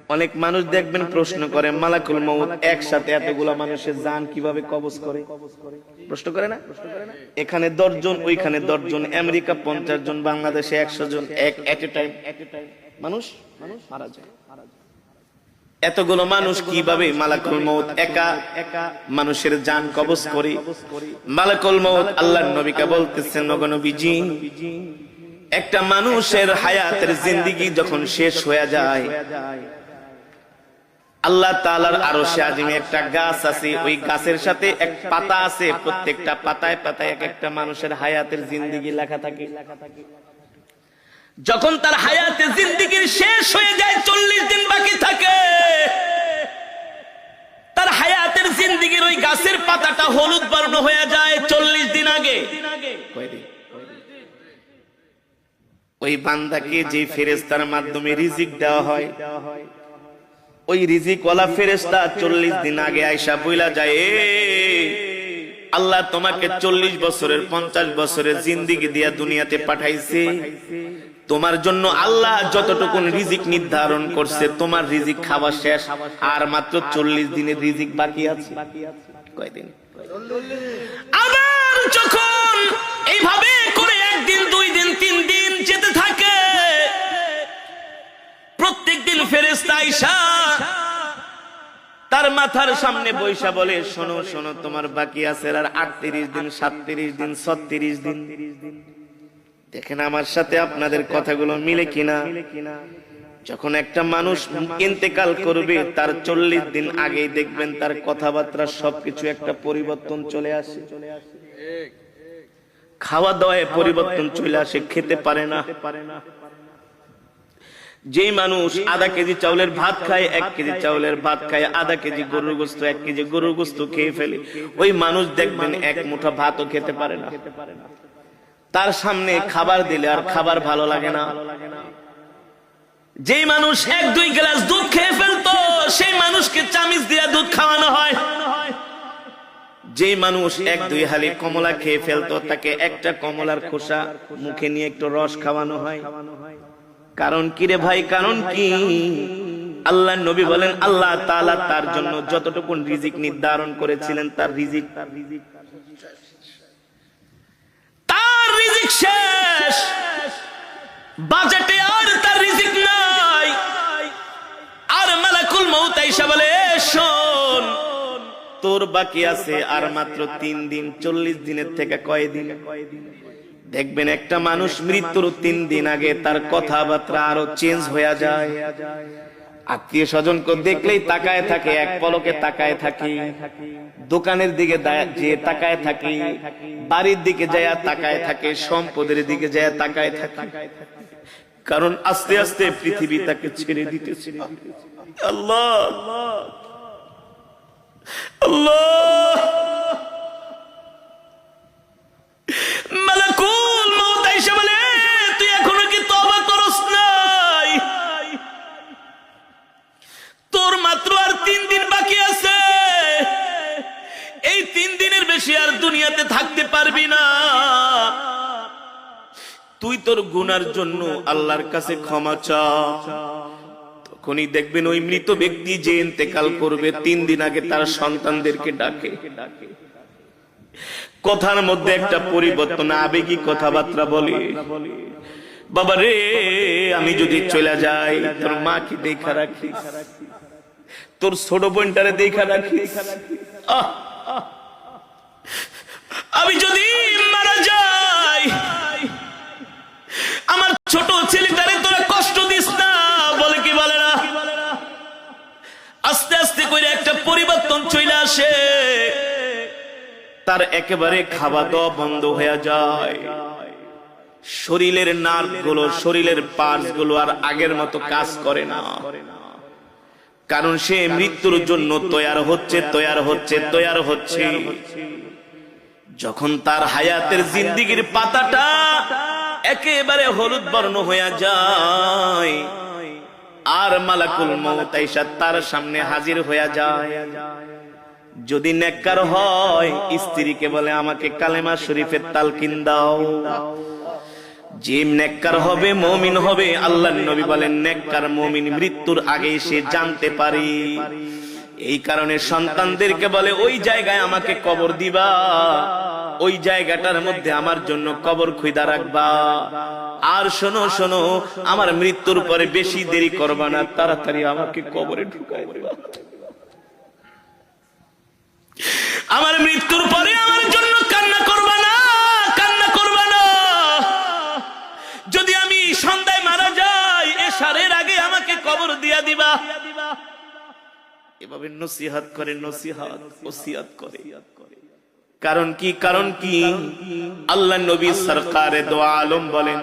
অনেক মানুষ দেখবেন প্রশ্ন করে মালাকুল মউত একসাথে এতগুলা মানুষের জান কিভাবে কবজ করে, প্রশ্ন করে না? এখানে 10 জন, ওইখানে 10 জন, আমেরিকা 50 জন, বাংলাদেশে 100 জন, এক এট এ টাইম মানুষ মারা যায়। এতগুলো মানুষ কিভাবে মালাকুল মউত একা মানুষের জান কবজ করে? মালাকুল মউত আল্লাহর নবীকে বলতেছেন, ওগো নবীজি, একটা মানুষের হায়াতের জিন্দেগি যখন শেষ হয়ে যায়, আল্লাহ তাআলার আরশে আজিমে একটা গাছ আছে, ওই গাছের সাথে এক পাতা আছে, প্রত্যেকটা পাতায় পাতায় এক একটা মানুষের হায়াতের জিন্দেগি লেখা থাকে। যখন তার হায়াতের জিন্দেগি শেষ হয়ে যায়, 40 দিন বাকি থাকে, তার হায়াতের জিন্দেগির ওই গাছের পাতাটা হলুদ বর্ণ হয়ে যায় 40 দিন আগে। ওই বান্দাকে যে ফেরেশতার মাধ্যমে রিজিক দেওয়া হয়, ওই রিজিকওয়ালা ফেরেশতা 40 দিন আগে আয়েশা বইলা যায়, আল্লাহ তোমাকে 40 বছরের 50 বছরের জিন্দেগি দিয়া দুনিয়াতে পাঠাইছে, তোমার জন্য আল্লাহ যতটুকু রিজিক নির্ধারণ করছে, তোমার রিজিক খাওয়া শেষ, আর মাত্র 40 দিনের রিজিক বাকি আছে। কয়দিন? আবার যখন এইভাবে করে একদিন, 2 দিন, 3 দিন যেতে থাকে, প্রত্যেকদিন ফেরেশতা আয়েশা তার মাথার সামনে বৈশা বলে, শোনো শোনো, তোমার বাকি আছে আর 38 দিন, 37 দিন, 36 দিন। দেখেন আমার সাথে আপনাদের কথাগুলো মিলে কিনা? যখন একটা মানুষ ইন্তেকাল করবে, তার 40 দিন আগেই দেখবেন তার কথাবার্তা সবকিছু একটা পরিবর্তন চলে আসে, খাওয়া দাওয়ায় পরিবর্তন চলে আসে, খেতে পারে না। যেই মানুষ আধা কেজি চাউলের ভাত খায়, 1 কেজি চাউলের ভাত খায়, আধা কেজি গরুর গোশত, 1 কেজি গরুর গোশত খেয়ে ফেলে, ওই মানুষ দেখবেন 1 মুঠা ভাতও খেতে পারে না। তার সামনে খাবার দিলে আর খাবার ভালো লাগে না। যেই মানুষ 1-2 গ্লাস দুধ খেয়ে ফেলতো, সেই মানুষকে চামিচ দিয়ে দুধ খাওয়ানো হয়। যেই মানুষ 1-2 হালি কমলা খেয়ে ফেলতো, তাকে একটা কমলার খোসা মুখে নিয়ে একটু রস খাওয়ানো হয়। কারণ কি রে ভাই? কারণ কি? আল্লাহ নবী বলেন, আল্লাহ তাআলা তার জন্য যতটুকু রিজিক নির্ধারণ করেছিলেন, তার রিজিক শেষ, বাজেটে আর তার রিজিক নাই। আর মালাকুল মউত আয়েশা বলে, শোন, তোর বাকি আছে আর মাত্র 3 দিন। 40 দিনের থেকে কয়দিন? দেখবেন একটা মানুষ মৃত্যুর 3 দিন আগে তার কথাবার্তা আরো চেঞ্জ হয়ে যায়। আত্মীয় স্বজনকে দেখলেই তাকায় থাকে, এক পলকে তাকায় থাকে, দোকানের দিকে যে তাকায় থাকে, বাড়ির দিকে যায় তাকায় থাকে, সম্পদের দিকে যায় তাকায় থাকে। কারণ আস্তে আস্তে পৃথিবী তাকে ছেড়ে দিতেছে। আল্লাহ আল্লাহ, মালাকুল মউত আয়েশা বলে, তুই এখনো কি তওবা করস নাই? তোর মাত্র আর 3 দিন বাকি আছে। এই 3 দিনের বেশি আর দুনিয়াতে থাকতে পারবি না। তুই তোর গুনার জন্য আল্লাহর কাছে ক্ষমা চা। তখনই দেখবেন ওই মৃত ব্যক্তি যে ইন্তেকাল করবে, 3 দিন আগে তার সন্তানদেরকে ডাকে, কথার মধ্যে একটা পরিবর্তন, আবেগী কথাবার্তা বলে, বাবা রে, আমি যদি চলে যাই, তোর মাকে দেখা রাখিস, তোর ছোট বোনটারে দেখা রাখিস। আমি যদি মারা যাই, আমার ছোট ছেলেটারে তোরা কষ্ট দিস না। বলে কি বলে না? আস্তে আস্তে করে একটা পরিবর্তন চলে আসে, তার একেবারে খাওয়া দাওয়া বন্ধ হয়ে যায়। শরীরের নার্ভ গুলো, শরীরের পার্টস গুলো আর আগের মতো কাজ করে না। কারণ সে মৃত্যুর জন্য তৈয়ার হচ্ছে। যখন তার হায়াতের জিন্দেগির পাতাটা একেবারে হলুদ বর্ণ হয়ে যায়, আর মালাকুল মউত আয়েশা তার সামনে হাজির হয়ে যায়। যদি নেককার হয়, স্ত্রীকে বলে, আমাকে কালেমা শরীফের তালকিন দাও। যে নেককার হবে, মুমিন হবে, আল্লাহর নবী বলেন নেককার মুমিন মৃত্যুর আগে সে জানতে পারে। এই কারণে সন্তানদেরকে বলে ওই জায়গায় আমাকে কবর দিবা, ওই জায়গাটার মধ্যে আমার জন্য কবর খুঁজা রাখবা। আর শোনো শোনো, আমার মৃত্যুর পরে বেশি দেরি করবা না, তাড়াতাড়ি আমাকে কবরে ঢুকাই দিবা। আমার মৃত্যুর পরে আমার জন্য কান্না করবা না, কান্না করবা না। যদি আমি সন্ধ্যায় মারা যাই, এশারের আগে আমাকে কবর দিয়া দিবা। এভাবে নসিহত করে, নসিহত ওসিয়ত করে। কারণ কি? কারণ কি? আল্লাহ নবী সরকারে দো আলম বলেন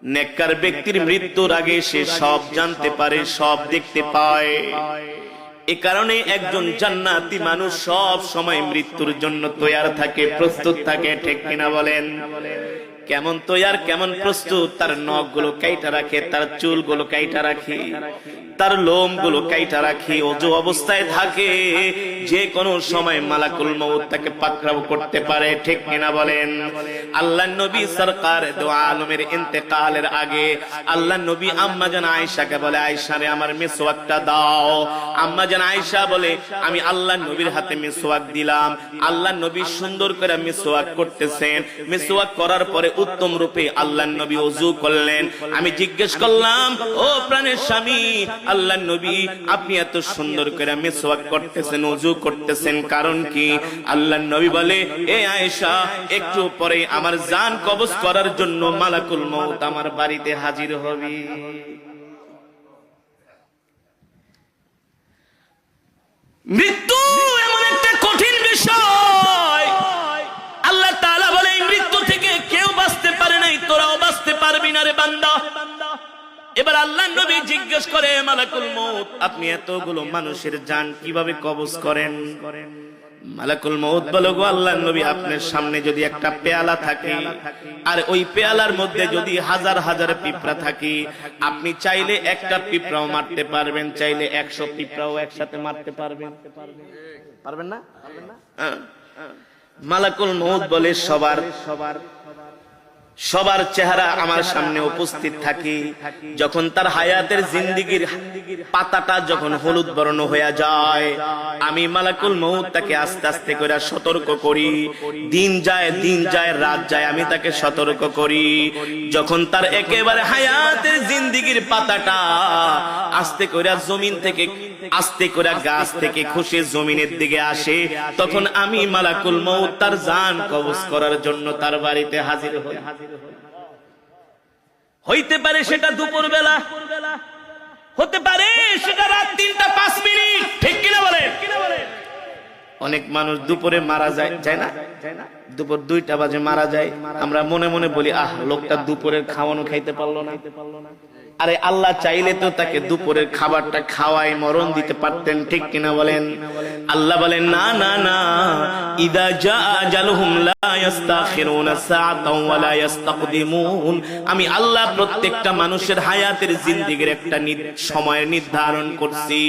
নেককার ব্যক্তির মৃত্যুর আগে সে সব জানতে পারে, সব দেখতে পায়। এ কারণে একজন জান্নাতি মানুষ সব সময় মৃত্যুর জন্য তৈয়ার থাকে, প্রস্তুত থাকে। ঠিক কিনা বলেন? কেমন তৈয়ার, কেমন প্রস্তুত? তার নখগুলো কাইটা রাখে, তার চুলগুলো কাইটা রাখে, তার লোমগুলো কাইটা রাখে, ওযু অবস্থায় থাকে। যে কোনো সময় মালাকুল মউত তাকে পাকড়াও করতে পারে। ঠিক কিনা বলেন? আল্লাহর নবী সরকার দো আলমের ইন্তেকালের আগে আল্লাহর নবী আম্মা জান আয়েশাকে বলে, আয়েশা রে আমার মিসওয়াকটা দাও। আম্মা জান আয়েশা বলে, আমি আল্লাহর নবীর হাতে মিসওয়াক দিলাম। আল্লাহর নবী সুন্দর করে মিসওয়াক করতেছেন। মিসওয়াক করার পরে উত্তম রূপে আল্লাহর নবী ওযু করলেন। আমি জিজ্ঞেস করলাম, ও প্রাণের স্বামী আল্লাহর নবী, আপনি এত সুন্দর করে মিসওয়াক করতেছেন, ওযু করতেছেন, কারণ কি? আল্লাহর নবী বলে, এ আয়েশা, একটু পরে আমার জান কবজ করার জন্য মালাকুল মউত আমার বাড়িতে হাজির হবে। মৃত্যু এমন একটা কঠিন বিষয়। আল্লাহ তাআলা বলে, এই মৃত্যু থেকে কেউ বাঁচতে পারে নাই, তোরাও বাঁচতে পারবি না রে বান্দা। এবার আল্লাহর নবী জিজ্ঞেস করে, মালাকুল মউত, আপনি এতগুলো মানুষের জান কিভাবে কবজ করেন? মালাকুল মউত বলে, গো আল্লাহর নবী, আপনার সামনে যদি একটা পেয়ালা থাকে, আর ওই পেয়ালার মধ্যে যদি হাজার হাজার পিঁপড়া থাকে, আপনি চাইলে একটা পিঁপড়াও মারতে পারবেন, চাইলে 100 পিঁপড়াও একসাথে মারতে পারবেন। পারবেন না? মালাকুল মউত বলে, সবার চেহারা আমার সামনে উপস্থিত থাকে। যখন তার হায়াতের জিন্দেগীর পাতাটা যখন হলুদ বর্ণ হয়ে যায়, আমি মালাকুল মউত তাকে আস্তে আস্তে করে সতর্ক করি। দিন যায় রাত যায়, আমি তাকে সতর্ক করি। যখন তার একেবারে হায়াতের জিন্দেগীর পাতাটা আস্তে করে জমিন থেকে, আস্তে করে গাছ থেকে খসে জমিনের দিকে আসে, তখন আমি মালাকুল মউত তার জান কবজ করার জন্য তার বাড়িতে হাজির হই। হইতে পারে সেটা দুপুর বেলা, হতে পারে সেটা রাত 3টা 5 মিনিট। ঠিক কিনা বলেন? অনেক মানুষ দুপুরে মারা যায় না? দুপুর 2টা বাজে মারা যায়। আমরা মনে মনে বলি, আহ, লোকটা দুপুরের খাওয়ানো খাইতে পারলো না। আরে আল্লাহ চাইলে তো তাকে দুপুরের খাবারটা খাওয়াই মরণ দিতে পারতেন। ঠিক কিনা বলেন? আল্লাহ বলেন, না না না, ইদা জা আজালুহুম লা ইস্তাখিরুনা সাআতাও ওয়া লা ইস্তাকদিমুন। আমি আল্লাহ প্রত্যেকটা মানুষের হায়াতের জিন্দেগীর একটা সময় নির্ধারণ করছি।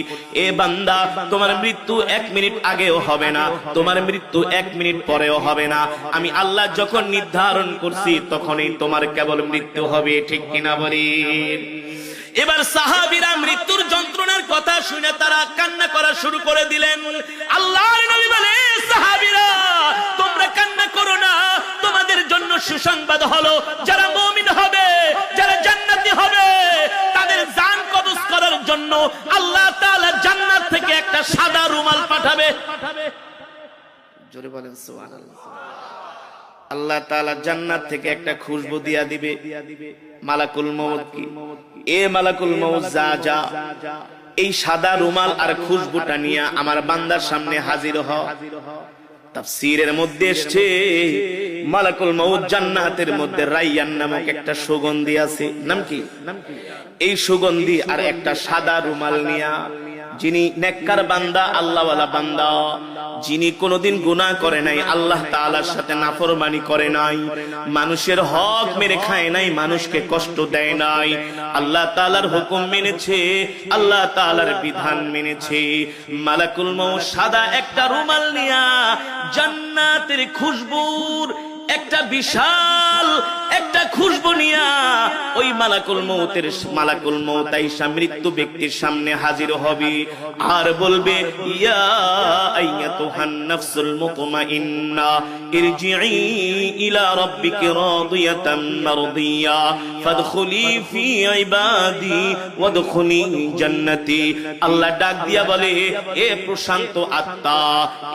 এ বান্দা, তোমার মৃত্যু 1 মিনিট আগেও হবে না, তোমার মৃত্যু 1 মিনিট পরেও হবে না। আমি আল্লাহ যখন নির্ধারণ করছি তখনই তোমার কেবল মৃত্যু হবে। ঠিক কিনা বলেন? এবার সাহাবীরা মৃত্যুর যন্ত্রণার কথা শুনে তারা কান্না করা শুরু করে দিলেন। আল্লাহর নবী বলে, সাহাবীরা তোমরা কান্না করো না, তোমাদের জন্য সুসংবাদ হলো, যারা মুমিন হবে, যারা জান্নাতি হবে, তাদের জান কবজ করার জন্য আল্লাহ তাআলা জান্নাত থেকে একটা সাদা রুমাল পাঠাবে। জোরে বলেন সুবহানাল্লাহ। আল্লাহ তাআলা জান্নাত থেকে একটা খুশবু দিয়া দিবে। মালাকুল মউত কি, এ মালাকুল মউত, যা এই সাদা রুমাল আর খুশবুটা নিয়ে আমার বান্দার সামনে হাজির হ। তাফসীরের মধ্যে এসেছে, মালাকুল মউত জান্নাতের মধ্যে রাইয়ান নামক একটা সুগন্ধি আছে। নাম কি? এই সুগন্ধি আর একটা সাদা রুমাল নিয়া, যিনি নেককার বান্দা, আল্লাহওয়ালা বান্দা, যিনি কোনোদিন গুনাহ করে নাই, আল্লাহ তাআলার সাথে নাফরমানি করে নাই, মানুষের হক মেরে খায় নাই, মানুষকে কষ্ট দেয় নাই, আল্লাহ তাআলার হুকুম মেনেছে, আল্লাহ তাআলার বিধান মেনেছে। মালাকুল মউত সাদা একটা রুমাল নিয়া জান্নাতের খুশবুর একটা বিশাল একটা খুশবু নিয়া ওই মালাকুল মউত আইসা মৃত্যু ব্যক্তির সামনে হাজির হবে আর বলবে, ইয়া আইয়াতুহান নাফসুল মুতমাইন্না ইরজিই ইলা রাব্বিকি রাদিয়াতাম মারদিয়া ফাদখুলি ফি ইবাদি ওয়াদখুলি জান্নাতি। আল্লাহ ডাক দিয়া বলে, এ প্রশান্ত আত্মা,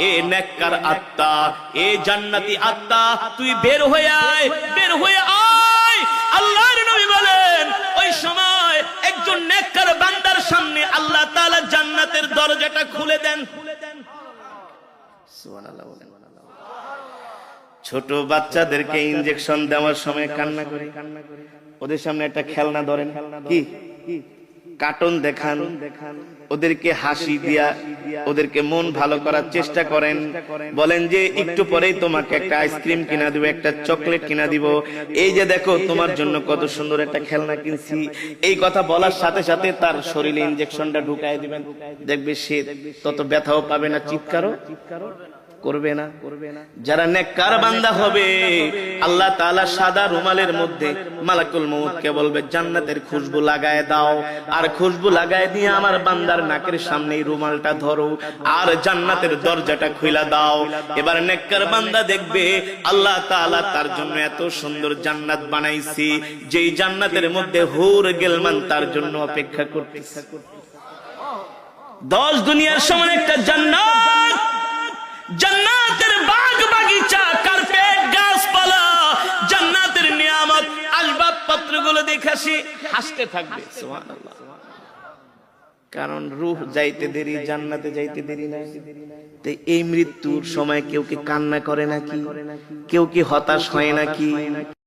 এ নেককার আত্মা, এ জান্নাতি আত্মা, তুই বের হয়ে আয়, বের হয়ে আয়। আল্লাহর নবী বলেন, ওই সময় একজন নেককার বান্দার সামনে আল্লাহ তাআলা জান্নাতের দরজাটা খুলে দেন। সুবহানাল্লাহ বলেন। ছোট বাচ্চাদেরকে ইনজেকশন দেওয়ার সময় কান্না করে, ওদের সামনে একটা খেলনা ধরেন, কি কার্টুন দেখান, ওদেরকে হাসি দিয়া ওদেরকে মন ভালো করার চেষ্টা করেন, বলেন যে একটু পরেই তোমাকে একটা আইসক্রিম কিনা দিব, একটা চকলেট কিনা দিব, এই যে দেখো তোমার জন্য কত সুন্দর একটা খেলনা কিনছি। এই কথা বলার সাথে সাথে তার শরীরে ইনজেকশনটা ঢুকায় দিবেন, দেখবে সে তত ব্যথাও পাবে না, চিৎকারও করবে না। যারা নেককার বান্দা হবে, আল্লাহ তাআলা সাদা রুমালের মধ্যে মালাকুল মউতকে বলবে, জান্নাতের খুশবু লাগায় দাও, আর খুশবু লাগায় দিয়ে আমার বান্দার নাকের সামনে রুমালটা ধরো আর জান্নাতের দরজাটা খুলে দাও। এবার নেককার বান্দা দেখবে আল্লাহ তাআলা তার জন্য এত সুন্দর জান্নাত বানাইছি, যেই জান্নাতের মধ্যে হুর গিলমান তার জন্য অপেক্ষা করতেছে। 10 দুনিয়ার সমান একটা জান্নাত, জান্নাতের বাগ বাগিচা, কার্পেট, গাছপালা, জান্নাতের নিয়ামত, আসবাবপত্রগুলো দেখে সে হাসতে থাকবে। সুবহানাল্লাহ। কারণ রূহ যাইতে দেরি, জান্নাতে যাইতে দেরি নাই। তো এই মৃত্যুর সময় কেউ কি কান্না করে নাকি? কেউ কি হতাশ হয় নাকি?